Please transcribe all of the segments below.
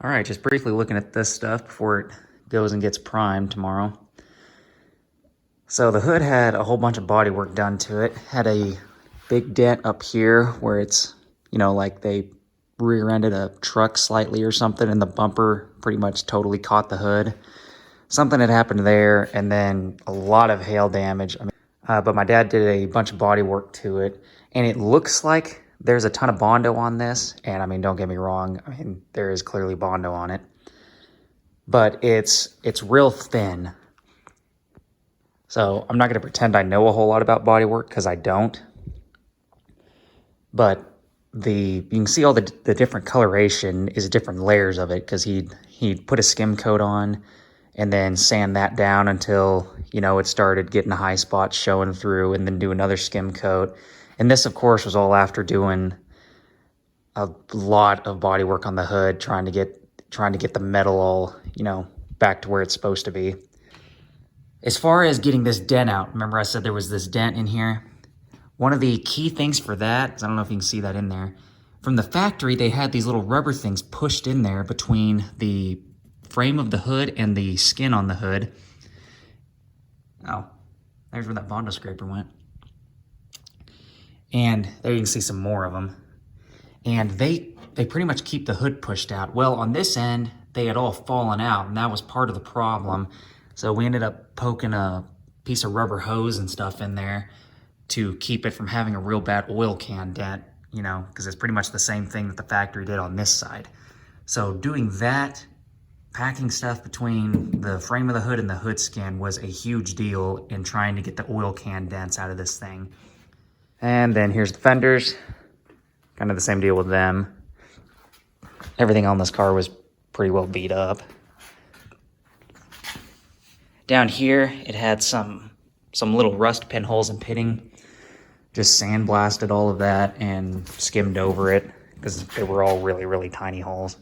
All right, just briefly looking at this stuff before it goes and gets primed tomorrow. So the hood had a whole bunch of body work done to it. Had a big dent up here where it's, like they rear-ended a truck slightly or something, and the bumper pretty much totally caught the hood. Something had happened there, and then a lot of hail damage. But my dad did a bunch of body work to it, and it looks like there's a ton of Bondo on this. And don't get me wrong, there is clearly Bondo on it, but it's real thin. So I'm not going to pretend I know a whole lot about body work, because I don't. But you can see all the different coloration is different layers of it, because he'd put a skim coat on and then sand that down until, it started getting the high spots showing through, and then do another skim coat. And this, of course, was all after doing a lot of body work on the hood, trying to get the metal all, back to where it's supposed to be. As far as getting this dent out, remember I said there was this dent in here? One of the key things for that, I don't know if you can see that in there, from the factory they had these little rubber things pushed in there between the frame of the hood and the skin on the hood. Oh, there's where that Bondo scraper went. And there you can see some more of them. And they pretty much keep the hood pushed out. Well, on this end, they had all fallen out, and that was part of the problem. So we ended up poking a piece of rubber hose and stuff in there to keep it from having a real bad oil can dent, because it's pretty much the same thing that the factory did on this side. So doing that, packing stuff between the frame of the hood and the hood skin was a huge deal in trying to get the oil can dents out of this thing. And then here's the fenders, kind of the same deal with them. Everything on this car was pretty well beat up. Down here, it had some little rust pinholes and pitting. Just sandblasted all of that and skimmed over it, because they were all really, really tiny holes.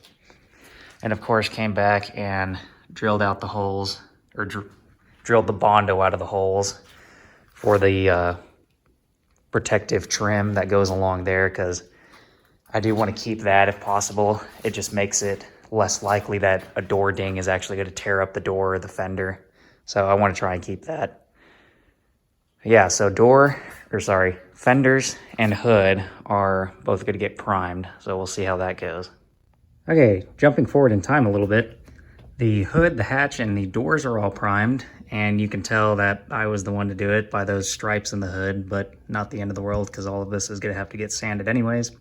And of course, came back and drilled out the holes, or drilled the Bondo out of the holes for the protective trim that goes along there, because I do want to keep that if possible. It just makes it less likely that a door ding is actually going to tear up the door or the fender. So I want to try and keep that. Yeah, so fenders and hood are both going to get primed, so we'll see how that goes. Okay, jumping forward in time a little bit. The hood, the hatch, and the doors are all primed, and you can tell that I was the one to do it by those stripes in the hood, but not the end of the world, because all of this is going to have to get sanded anyways.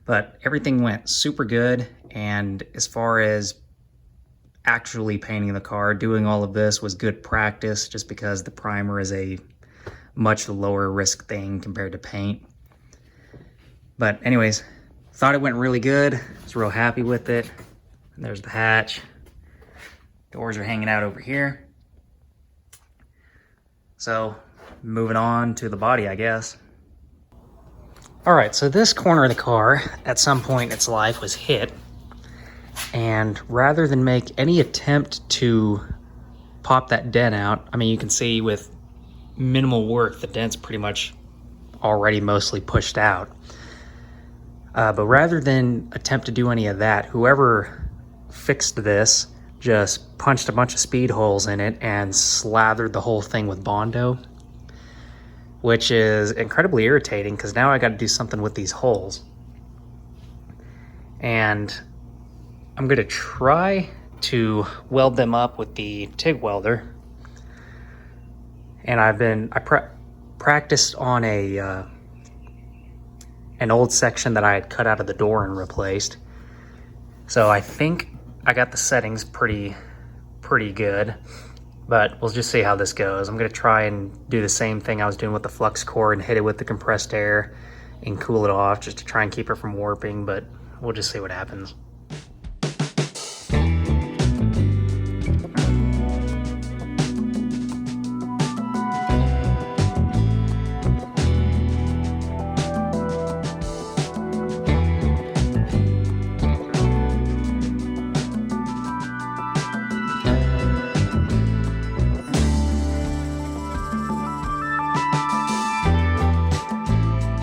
But everything went super good, and as far as actually painting the car, doing all of this was good practice, just because the primer is a much lower risk thing compared to paint. But anyways, thought it went really good. Was real happy with it. And there's the hatch. Doors are hanging out over here. So moving on to the body, I guess. All right, so this corner of the car at some point in its life was hit. And rather than make any attempt to pop that dent out, you can see with minimal work, the dent's pretty much already mostly pushed out. But rather than attempt to do any of that, whoever fixed this just punched a bunch of speed holes in it and slathered the whole thing with Bondo, which is incredibly irritating, because now I got to do something with these holes. And I'm going to try to weld them up with the TIG welder. And I practiced on an old section that I had cut out of the door and replaced. So I think I got the settings pretty good, but we'll just see how this goes. I'm going to try and do the same thing I was doing with the flux core and hit it with the compressed air and cool it off, just to try and keep it from warping, but we'll just see what happens.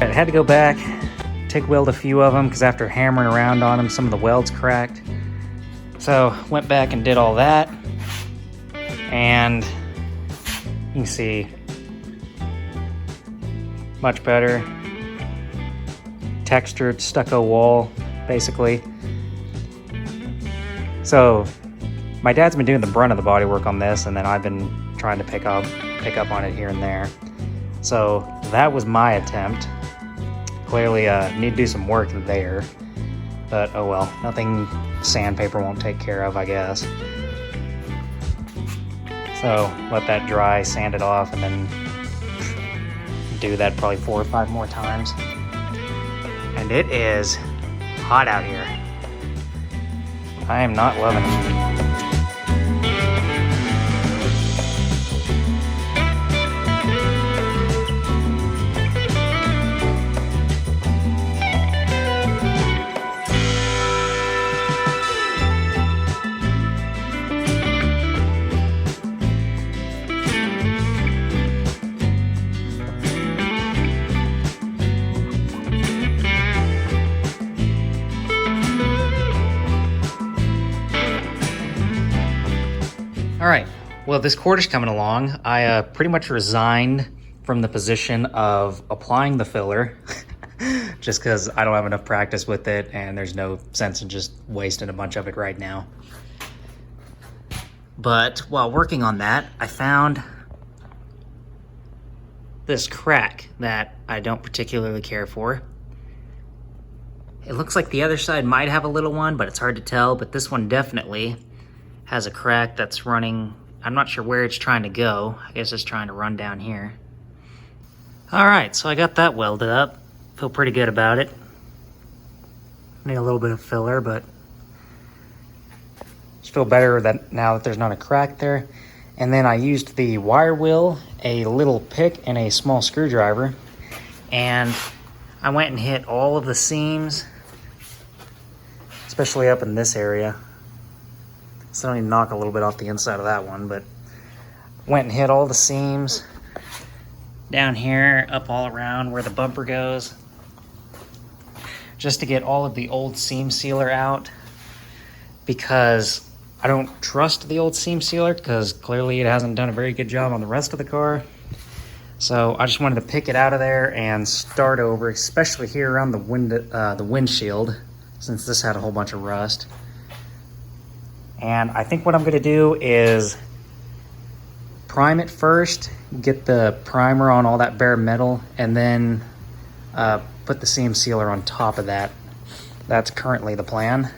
I had to go back, TIG weld a few of them, because after hammering around on them, some of the welds cracked. So went back and did all that, and you can see much better textured stucco wall, basically. So my dad's been doing the brunt of the bodywork on this, and then I've been trying to pick up on it here and there. So that was my attempt. Clearly need to do some work there, but oh well, nothing sandpaper won't take care of, I guess. So let that dry, sand it off, and then do that probably 4 or 5 more times. And it is hot out here. I am not loving it. All right, well, this quarter's coming along. I pretty much resigned from the position of applying the filler just because I don't have enough practice with it, and there's no sense in just wasting a bunch of it right now. But while working on that, I found this crack that I don't particularly care for. It looks like the other side might have a little one, but it's hard to tell. But this one definitely has a crack that's running. I'm not sure where it's trying to go. I guess it's trying to run down here. All right, so I got that welded up. Feel pretty good about it. Need a little bit of filler, but just feel better that now that there's not a crack there. And then I used the wire wheel, a little pick, and a small screwdriver. And I went and hit all of the seams, especially up in this area. So I need to knock a little bit off the inside of that one, but went and hit all the seams down here, up all around where the bumper goes, just to get all of the old seam sealer out, because I don't trust the old seam sealer because clearly it hasn't done a very good job on the rest of the car. So I just wanted to pick it out of there and start over, especially here around the windshield, since this had a whole bunch of rust. And I think what I'm gonna do is prime it first, get the primer on all that bare metal, and then put the seam sealer on top of that. That's currently the plan.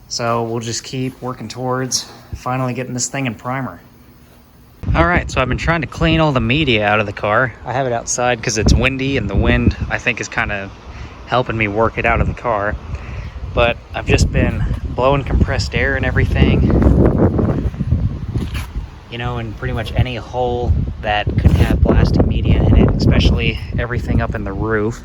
So we'll just keep working towards finally getting this thing in primer. All right, so I've been trying to clean all the media out of the car. I have it outside because it's windy, and the wind, I think, is kind of helping me work it out of the car. But I've just been blowing compressed air and everything, you know, in pretty much any hole that could have blasting media in it, especially everything up in the roof.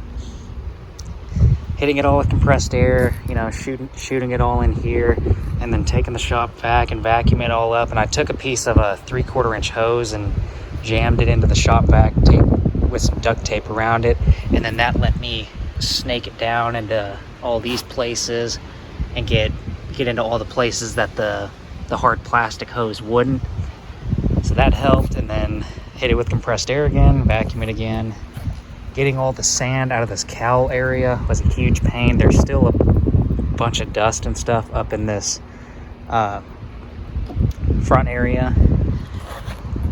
Hitting it all with compressed air, you know, shooting it all in here, and then taking the shop vac and vacuum it all up. And I took a piece of a 3/4 inch hose and jammed it into the shop vac tape with some duct tape around it, and then that let me snake it down into all these places and get into all the places that the hard plastic hose wouldn't. So that helped. And then hit it with compressed air again, vacuum it again. Getting all the sand out of this cowl area was a huge pain. There's still a bunch of dust and stuff up in this front area,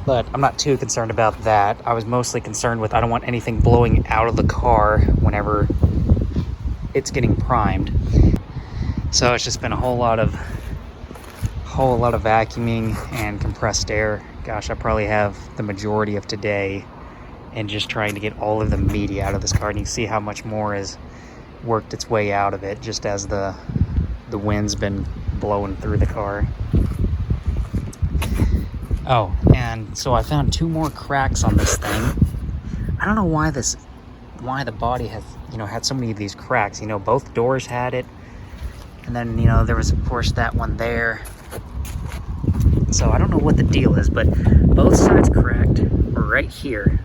but I'm not too concerned about that. I was mostly concerned with, I don't want anything blowing out of the car whenever it's getting primed. So it's just been a whole lot of vacuuming and compressed air. Gosh, I probably have the majority of today and just trying to get all of the media out of this car. And you can see how much more has worked its way out of it just as the wind's been blowing through the car. Oh, and so I found 2 more cracks on this thing. I don't know why the body has, you know, had so many of these cracks. You know, both doors had it, and then, you know, there was of course that one there. So I don't know what the deal is, but both sides cracked right here.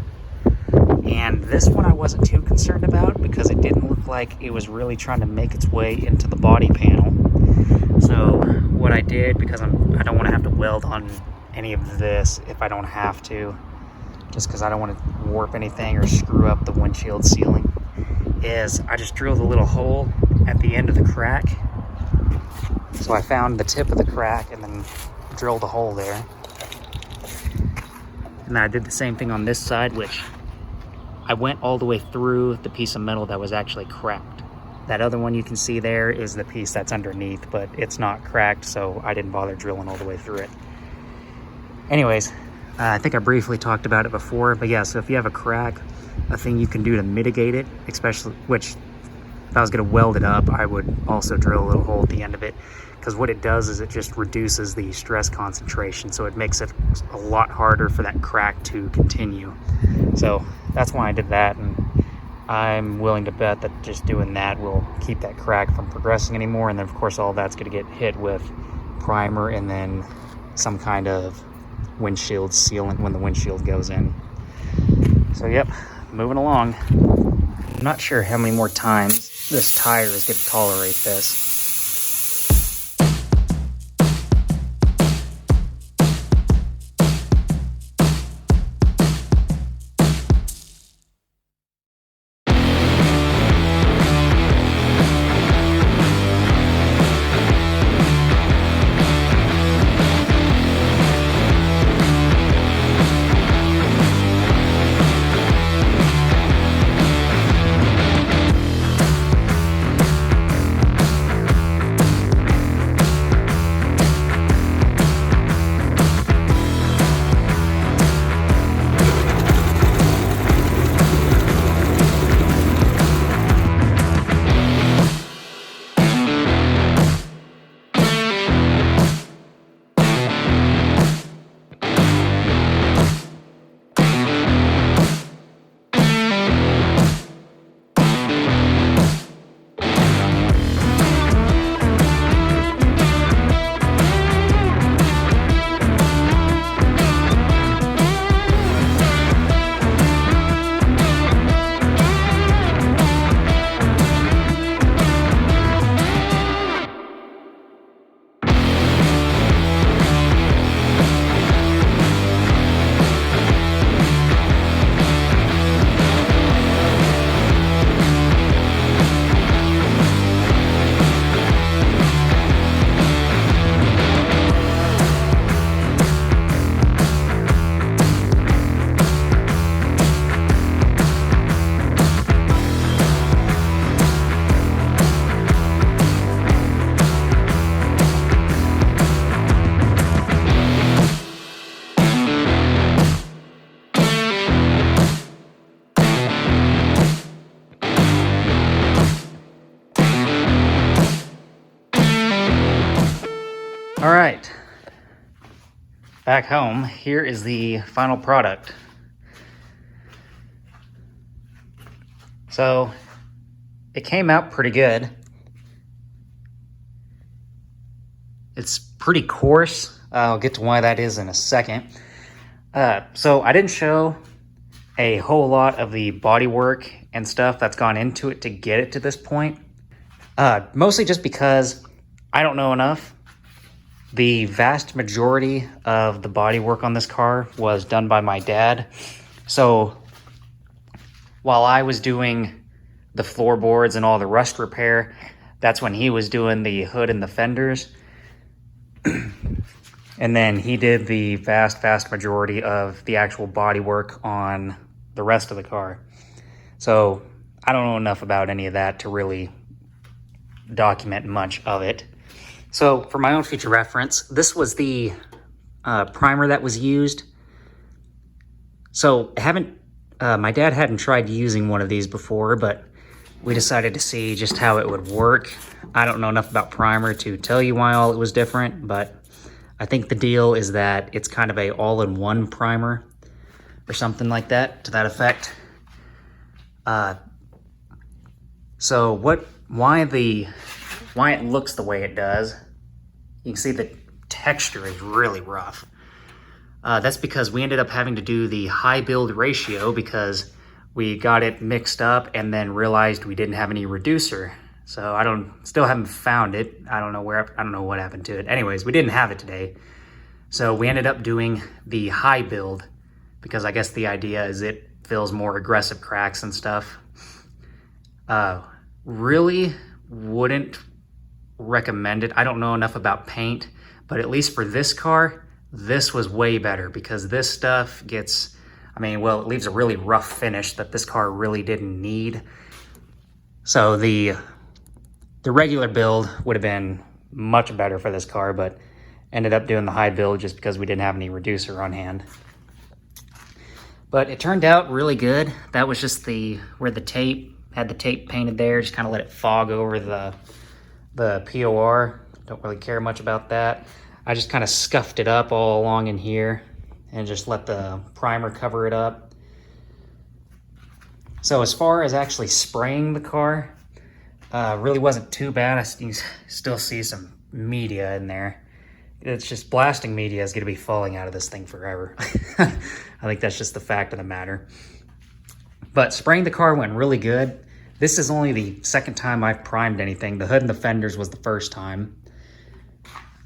And this one I wasn't too concerned about because it didn't look like it was really trying to make its way into the body panel. So what I did, because I don't want to have to weld on any of this if I don't have to, just because I don't want to warp anything or screw up the windshield sealing, is I just drilled a little hole at the end of the crack. So I found the tip of the crack and then drilled a hole there. And then I did the same thing on this side, which I went all the way through the piece of metal that was actually cracked. That other one you can see there is the piece that's underneath, but it's not cracked, so I didn't bother drilling all the way through it. Anyways, I think I briefly talked about it before, but yeah, so if you have a crack, a thing you can do to mitigate it, especially, which if I was gonna weld it up, I would also drill a little hole at the end of it, because what it does is it just reduces the stress concentration, so it makes it a lot harder for that crack to continue. So that's why I did that, and I'm willing to bet that just doing that will keep that crack from progressing anymore. And then of course all that's going to get hit with primer and then some kind of windshield sealant when the windshield goes in. So yep, moving along. I'm not sure how many more times this tire is going to tolerate this. All right, back home, here is the final product. So it came out pretty good. It's pretty coarse. I'll get to why that is in a second. So I didn't show a whole lot of the bodywork and stuff that's gone into it to get it to this point. Mostly just because I don't know enough. The vast majority of the bodywork on this car was done by my dad. So while I was doing the floorboards and all the rust repair, that's when he was doing the hood and the fenders. And then he did the vast majority of the actual bodywork on the rest of the car. So I don't know enough about any of that to really document much of it. So for my own future reference, this was the primer that was used. So my dad hadn't tried using one of these before, but we decided to see just how it would work. I don't know enough about primer to tell you why all it was different, but I think the deal is that it's kind of a all-in-one primer or something like that, to that effect. So why it looks the way it does, you can see the texture is really rough. That's because we ended up having to do the high build ratio because we got it mixed up and then realized we didn't have any reducer. So still haven't found it. I don't know what happened to it. Anyways, we didn't have it today. So we ended up doing the high build because I guess the idea is it fills more aggressive cracks and stuff. Really wouldn't recommend it. I don't know enough about paint, but at least for this car, this was way better because this stuff gets, it leaves a really rough finish that this car really didn't need. So the regular build would have been much better for this car, but ended up doing the high build just because we didn't have any reducer on hand. But it turned out really good. That was just where the tape, had the tape painted there, just kind of let it fog over the POR. Don't really care much about that. I just kind of scuffed it up all along in here and just let the primer cover it up. So as far as actually spraying the car, really wasn't too bad. You still see some media in there. It's just blasting media is going to be falling out of this thing forever. I think that's just the fact of the matter. But spraying the car went really good. This is only the second time I've primed anything. The hood and the fenders was the first time.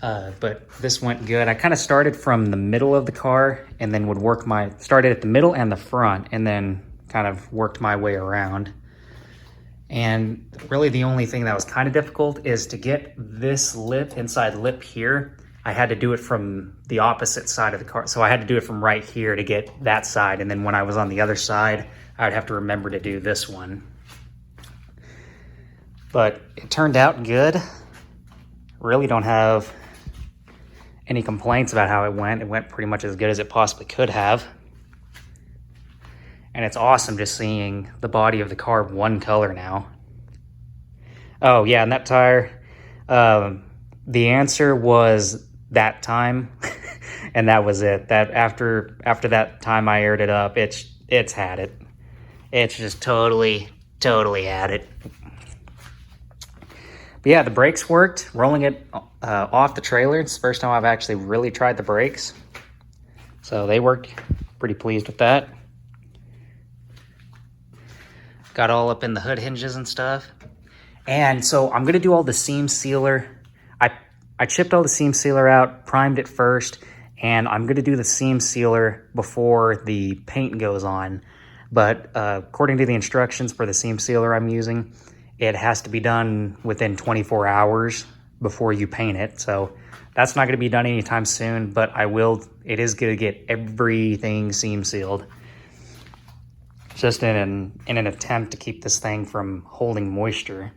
But this went good. I kind of started from the middle of the car and then started at the middle and the front and then kind of worked my way around. And really the only thing that was kind of difficult is to get this inside lip here. I had to do it from the opposite side of the car. So I had to do it from right here to get that side. And then when I was on the other side, I would have to remember to do this one. But it turned out good. Really don't have any complaints about how it went. It went pretty much as good as it possibly could have. And it's awesome just seeing the body of the car one color now. Oh yeah, and that tire, the answer was that time, and that was it. That after that time I aired it up, it's had it. It's just totally had it. But yeah, the brakes worked. Rolling it off the trailer, it's the first time I've actually really tried the brakes. So they worked. Pretty pleased with that. Got all up in the hood hinges and stuff. And so I'm gonna do all the seam sealer. I chipped all the seam sealer out, primed it first, and I'm gonna do the seam sealer before the paint goes on. But according to the instructions for the seam sealer I'm using, it has to be done within 24 hours before you paint it. So that's not gonna be done anytime soon, but it is gonna get everything seam sealed. Just in an attempt to keep this thing from holding moisture.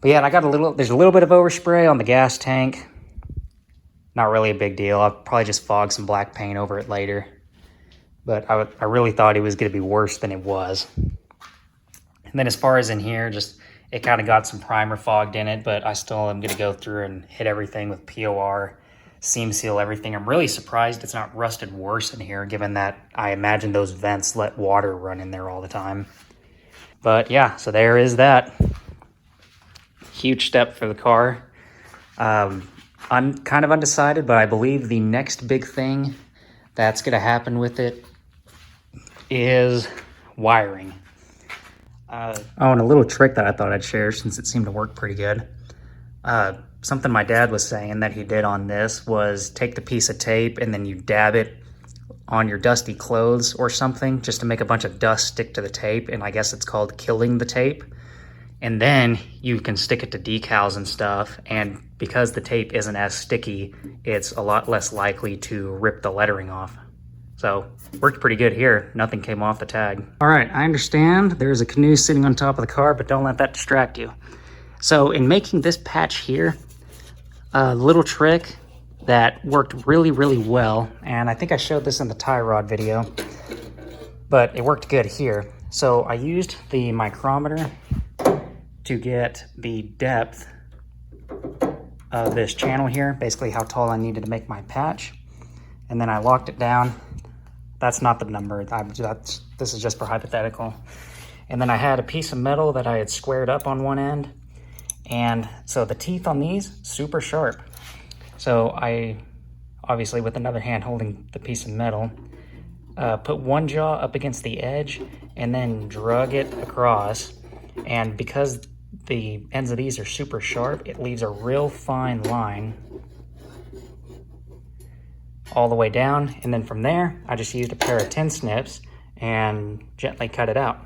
But yeah, and there's a little bit of overspray on the gas tank. Not really a big deal. I'll probably just fog some black paint over it later. But I really thought it was gonna be worse than it was. And then as far as in here, it kind of got some primer fogged in it, but I still am gonna go through and hit everything with POR, seam seal everything. I'm really surprised it's not rusted worse in here, given that I imagine those vents let water run in there all the time. But yeah, so there is that. Huge step for the car. I'm kind of undecided, but I believe the next big thing that's gonna happen with it is wiring. And a little trick that I thought I'd share since it seemed to work pretty good. Something my dad was saying that he did on this was take the piece of tape and then you dab it on your dusty clothes or something just to make a bunch of dust stick to the tape, and I guess it's called killing the tape. And then you can stick it to decals and stuff, and because the tape isn't as sticky, it's a lot less likely to rip the lettering off. So, worked pretty good here. Nothing came off the tag. All right, I understand there's a canoe sitting on top of the car, but don't let that distract you. So, in making this patch here, a little trick that worked really, really well, and I think I showed this in the tie rod video, but it worked good here. So, I used the micrometer to get the depth of this channel here, basically how tall I needed to make my patch. And then I locked it down. That's not the number, this is just for hypothetical. And then I had a piece of metal that I had squared up on one end. And so the teeth on these, super sharp. So I, obviously with another hand holding the piece of metal, put one jaw up against the edge and then drug it across. And because the ends of these are super sharp, it leaves a real fine line all the way down. And then from there, I just used a pair of tin snips and gently cut it out.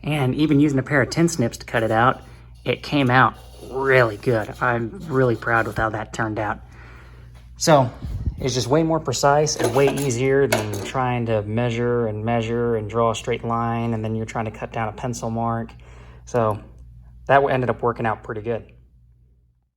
And even using a pair of tin snips to cut it out, it came out really good. I'm really proud with how that turned out. So it's just way more precise and way easier than trying to measure and draw a straight line, and then you're trying to cut down a pencil mark. So that ended up working out pretty good.